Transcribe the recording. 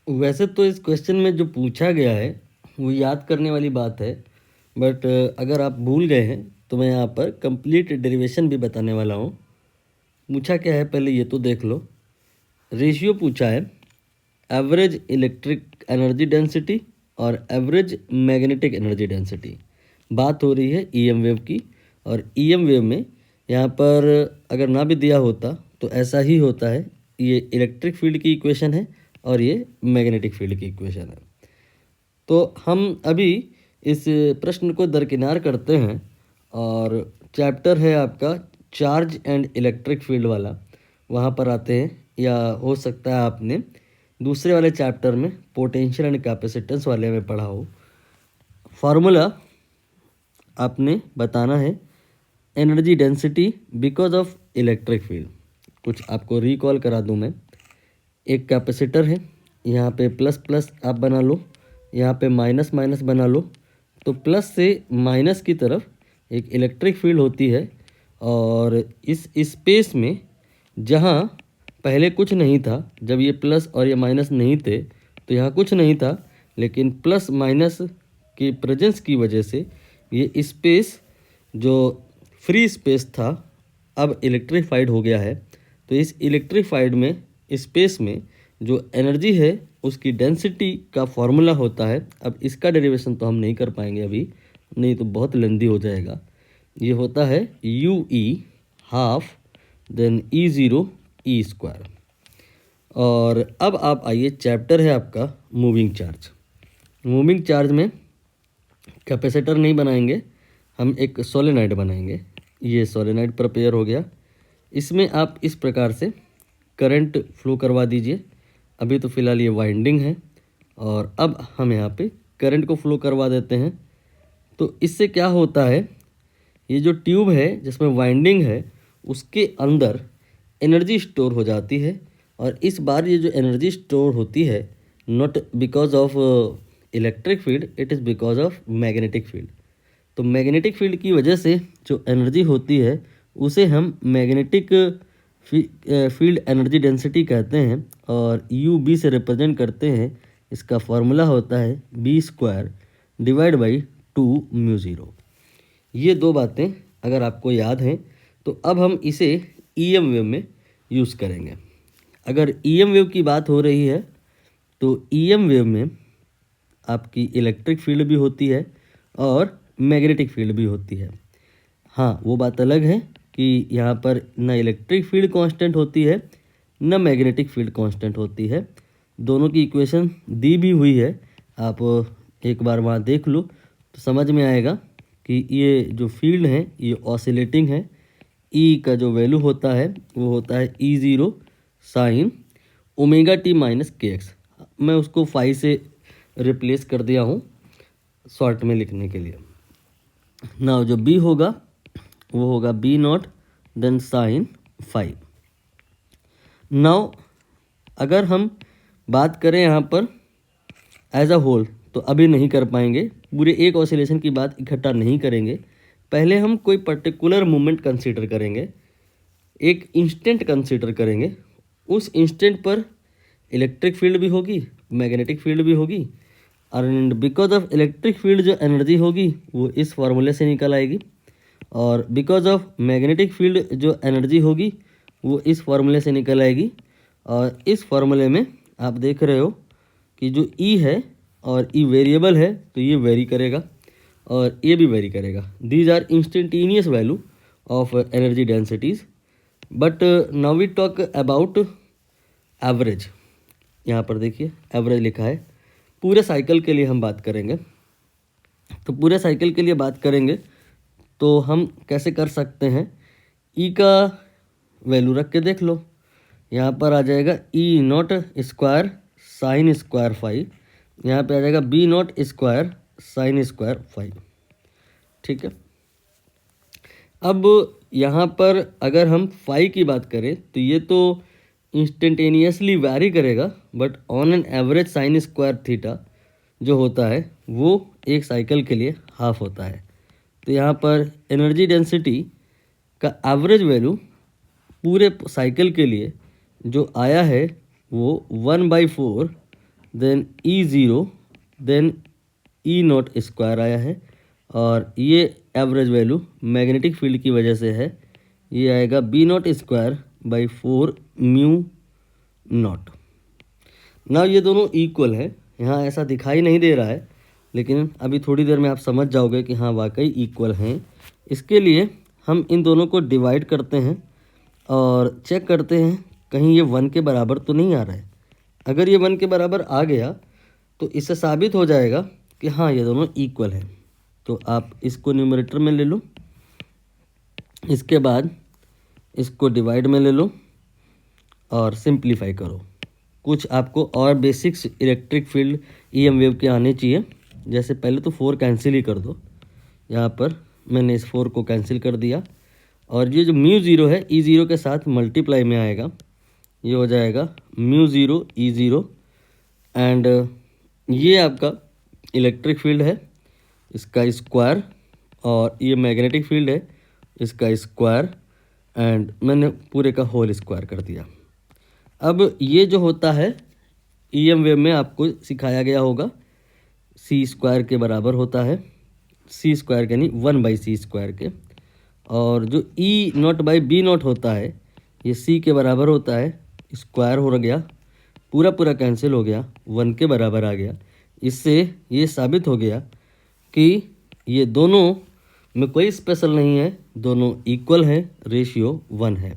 वैसे तो इस क्वेश्चन में जो पूछा गया है वो याद करने वाली बात है, बट अगर आप भूल गए हैं तो मैं यहाँ पर कंप्लीट डेरिवेशन भी बताने वाला हूँ। पूछा क्या है पहले ये तो देख लो। रेशियो पूछा है एवरेज इलेक्ट्रिक एनर्जी डेंसिटी और एवरेज मैग्नेटिक एनर्जी डेंसिटी। बात हो रही है ईएम वेव की, और ईएम वेव में यहाँ पर अगर ना भी दिया होता तो ऐसा ही होता है। ये इलेक्ट्रिक फील्ड की इक्वेशन है और ये मैग्नेटिक फील्ड की इक्वेशन है। तो हम अभी इस प्रश्न को दरकिनार करते हैं, और चैप्टर है आपका चार्ज एंड इलेक्ट्रिक फील्ड वाला, वहाँ पर आते हैं। या हो सकता है आपने दूसरे वाले चैप्टर में पोटेंशियल एंड कैपेसिटेंस वाले में पढ़ा हो। फार्मूला आपने बताना है energy density because of electric field. कुछ आपको रिकॉल करा दूं मैं। एक कैपेसिटर है, यहाँ पे प्लस प्लस आप बना लो, यहाँ पे माइनस माइनस बना लो। तो प्लस से माइनस की तरफ एक इलेक्ट्रिक फील्ड होती है, और इस स्पेस में जहाँ पहले कुछ नहीं था, जब ये प्लस और ये माइनस नहीं थे तो यहाँ कुछ नहीं था, लेकिन प्लस माइनस की प्रेजेंस की वजह से ये स्पेस जो फ्री स्पेस था अब इलेक्ट्रीफाइड हो गया है। तो इस इलेक्ट्रीफाइड में स्पेस में जो एनर्जी है उसकी डेंसिटी का फॉर्मूला होता है। अब इसका डेरिवेशन तो हम नहीं कर पाएंगे अभी, नहीं तो बहुत लेंदी हो जाएगा। ये होता है U E half then E zero E square. और अब आप आइए, चैप्टर है आपका मूविंग चार्ज। मूविंग चार्ज में कैपेसिटर नहीं बनाएंगे, हम एक सोलेनाइड बनाएंगे। ये सोलेनाइड प्रिपेयर हो गया। इसमें आप इस प्रकार से करंट फ्लो करवा दीजिए। अभी तो फ़िलहाल ये वाइंडिंग है, और अब हम यहाँ पे करंट को फ्लो करवा देते हैं। तो इससे क्या होता है, ये जो ट्यूब है जिसमें वाइंडिंग है उसके अंदर एनर्जी स्टोर हो जाती है। और इस बार ये जो एनर्जी स्टोर होती है not because of electric field, it is because of magnetic field. तो मैग्नेटिक फील्ड की वजह से जो एनर्जी होती है उसे हम मैग्नेटिक फील्ड एनर्जी डेंसिटी कहते हैं, और यू बी से रिप्रेजेंट करते हैं। इसका फॉर्मूला होता है बी स्क्वायर डिवाइड बाई 2μ0। ये दो बातें अगर आपको याद हैं तो अब हम इसे ईएम वेव में यूज़ करेंगे। अगर ईएम वेव की बात हो रही है तो ईएम वेव में आपकी इलेक्ट्रिक फील्ड भी होती है और मैग्नेटिक फील्ड भी होती है। हाँ, वो बात अलग है कि यहाँ पर न इलेक्ट्रिक फील्ड कांस्टेंट होती है न मैग्नेटिक फील्ड कांस्टेंट होती है। दोनों की इक्वेशन दी भी हुई है, आप एक बार वहाँ देख लो तो समझ में आएगा कि ये जो फील्ड है ये ऑसिलेटिंग है। ई का जो वैल्यू होता है वो होता है ई zero sine omega T minus के एक्स। मैं उसको फाई से रिप्लेस कर दिया हूँ शॉर्ट में लिखने के लिए। नाउ जो बी होगा वो होगा B not then sine phi. Now अगर हम बात करें यहाँ पर एज अ होल तो अभी नहीं कर पाएंगे, पूरे एक ऑसिलेशन की बात इकट्ठा नहीं करेंगे। पहले हम कोई पर्टिकुलर मोमेंट कंसीडर करेंगे, एक इंस्टेंट कंसीडर करेंगे। उस इंस्टेंट पर इलेक्ट्रिक फील्ड भी होगी, मैग्नेटिक फील्ड भी होगी, and because of electric field जो एनर्जी होगी वो इस फार्मूले से निकल आएगी, और बिकॉज ऑफ मैग्नेटिक फील्ड जो एनर्जी होगी वो इस फार्मूले से निकल आएगी। और इस फार्मूले में आप देख रहे हो कि जो ई है और ई वेरिएबल है तो ये वेरी करेगा और ये भी वेरी करेगा। These are instantaneous value of energy densities. But now we talk about average. यहाँ पर देखिए एवरेज लिखा है। पूरे साइकिल के लिए हम बात करेंगे, तो पूरे साइकिल के लिए बात करेंगे तो हम कैसे कर सकते हैं। ई का वैल्यू रख के देख लो, यहाँ पर आ जाएगा E not square sine square five, यहाँ पे आ जाएगा B not square sine square five. ठीक है। अब यहाँ पर अगर हम फाइव की बात करें तो ये तो इंस्टेंटेनियसली वैरी करेगा, but on an average sine square theta जो होता है वो एक साइकिल के लिए हाफ होता है। तो यहाँ पर एनर्जी डेंसिटी का एवरेज वैल्यू पूरे साइकिल के लिए जो आया है वो 1/4 then E0, then E0 square आया है, और ये एवरेज वैल्यू मैग्नेटिक फील्ड की वजह से है, ये आएगा B0 square by 4 mu naught. ना ये दोनों इक्वल है, यहाँ ऐसा दिखाई नहीं दे रहा है, लेकिन अभी थोड़ी देर में आप समझ जाओगे कि हाँ वाकई इक्वल हैं। इसके लिए हम इन दोनों को डिवाइड करते हैं और चेक करते हैं कहीं ये 1 के बराबर तो नहीं आ रहा है। अगर ये 1 के बराबर आ गया तो इससे साबित हो जाएगा कि हाँ ये दोनों इक्वल हैं। तो आप इसको न्यूमरेटर में ले लो, इसके बाद इसको डिवाइड में ले लो और सिंप्लीफाई करो। कुछ आपको और basics electric field EM wave के आने चाहिए। जैसे पहले तो 4 कैंसिल ही कर दो, यहाँ पर मैंने इस 4 को कैंसिल कर दिया, और ये जो μ0 है E0 के साथ मल्टीप्लाई में आएगा, ये हो जाएगा μ0 E0, एंड ये आपका इलेक्ट्रिक फील्ड है, इसका स्क्वायर, और ये मैग्नेटिक फील्ड है, इसका स्क्वायर, एंड मैंने पूरे का होल स्क्वायर कर दिया। अब ये जो होता है EM वेव में आपको सिखाया गया होगा, C स्क्वायर के बराबर होता है, C स्क्वायर यानी 1/c स्क्वायर के, और जो E0 बाई B0 होता है ये C के बराबर होता है, स्क्वायर हो गया, पूरा पूरा कैंसिल हो गया, 1 के बराबर आ गया। इससे ये साबित हो गया कि ये दोनों में कोई स्पेशल नहीं है, दोनों इक्वल हैं, रेशियो 1 है।